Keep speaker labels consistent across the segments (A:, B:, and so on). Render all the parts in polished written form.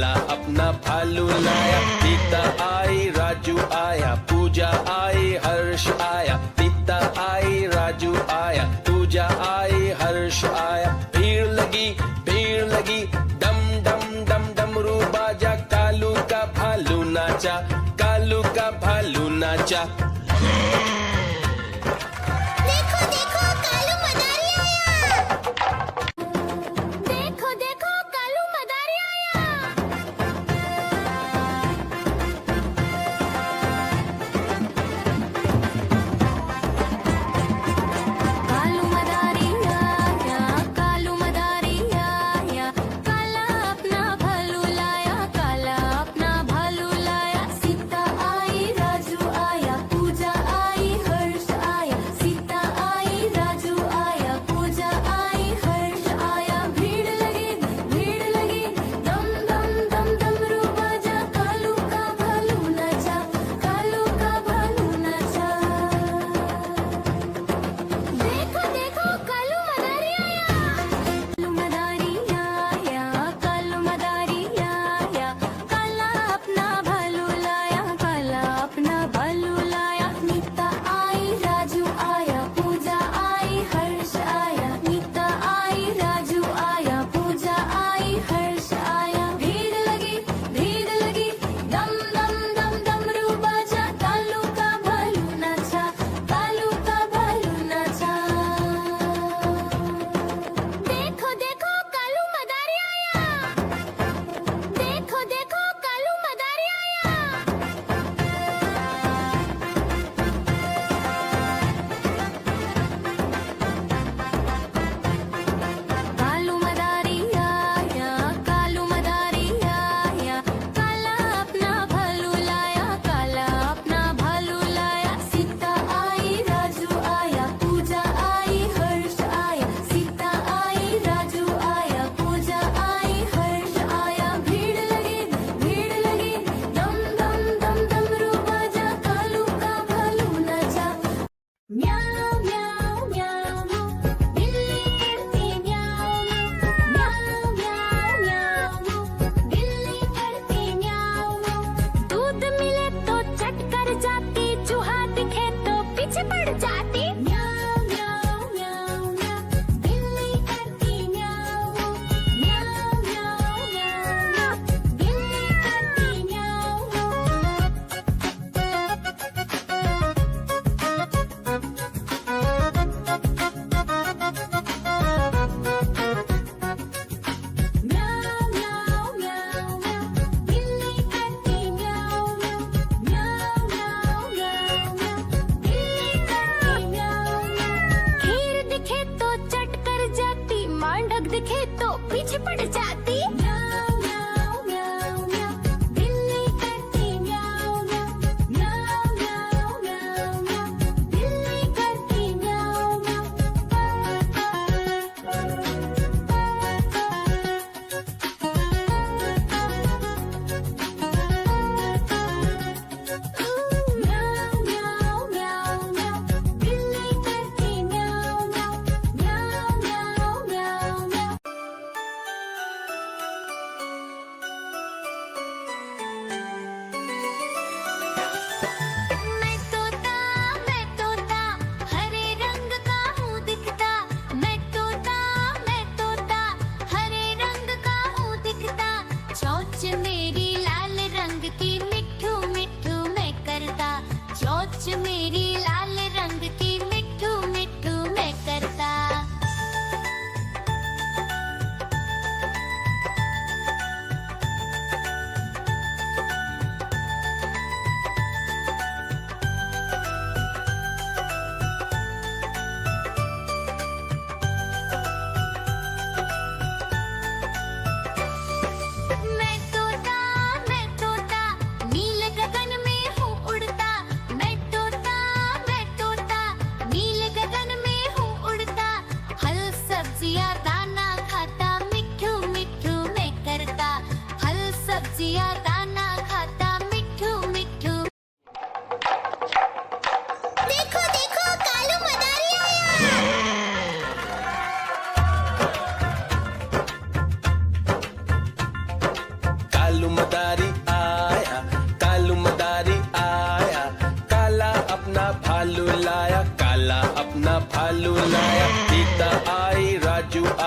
A: काला अपना भालू लाया। नीता आई, राजू आया, पूजा आई, हर्ष आया। नीता आई, राजू आया, पूजा आई, हर्ष आया। भीड़ लगी, डम डम डम डमरू बाजा। कालू का भालू नाचा, कालू का भालू नाचा।
B: देखो देखो कालू मदारी आया। देखो देखो कालू मदारी आया। कालू मदारी आया, कालू मदारी आया। काला अपना भालू लाया, काला अपना भालू लाया। सीता आई, राजू आया, पूजा आई, हर्ष आया। सीता आई, राजू आया, पूजा आई, हर्ष आया। भीड़ लगी, दम दम दम डमरू बाजा। कालू का भालू नाचा, कालू का भालू नाचा। देखो देखो कालू मदारी आया। कालू मदारी आया, कालू मदारी आया। काला अपना भालू लाया, काला अपना भालू लाया। नीता आई, राजू आया, पूजा आई, हर्ष आया। नीता आई, राजू आया, पूजा आई, हर्ष आया। भीड़ लगी, दम दम दम डमरू बाजा। कालू का भालू नाचा, कालू का भालू नाचा। देखो देखो कालू मदारी आया। देखो देखो कालू मदारी आया। कालू मदारी आया, कालू मदारी आया। काला अपना भालू लाया, काला अपना भालू लाया। सीता आई, राजू आया, पूजा आई, हर्ष आया। सीता आई, राजू आया, पूजा आई, हर्ष आया। भीड़ लगी, दम दम दम डमरू बाजा। कालू का भालू नाचा। म्याऊ म्याऊ म्याऊ, बिल्ली करती म्याऊ म्याऊ म्याऊ म्याऊ। बिल्ली करती म्याऊ। दूध मिले तो चट कर जाती, चूहा दिखे तो पीछे पड़ जाती। म्याऊ म्याऊ म्याऊ म्याऊ, बिल्ली करती म्याऊ म्याऊ म्याऊ म्याऊ। बिल्ली करती म्याऊ। म्याऊ म्याऊ म्याऊ म्याऊ, बिल्ली करती म्याऊ म्याऊ म्याऊ म्याऊ म्याऊ। बिल्ली करती म्याऊ म्याऊ। खीर दिखे तो चट कर जाती, मांडक दिखे तो पीछे पड़ जाती। म्याऊ म्याऊ म्याऊ म्याऊ, बिल्ली करती म्याऊ म्याऊ म्याऊ म्याऊ म्याऊ म्याऊ। बिल्ली करती म्याऊ म्याऊ म्याऊ म्याऊ म्याऊ। बिल्ली करती म्याऊ म्याऊ म्याऊ म्याऊ म्याऊ म्याऊ।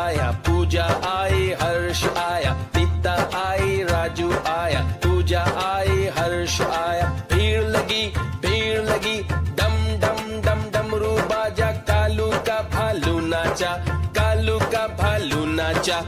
A: आया, पूजा आई, हर्ष आया, तीता आई, राजू आया, पूजा आई, हर्ष आया। भीड़ लगी, डम डम डम डमरू बाजा, कालू का भालू नाचा, कालू का भालू नाचा।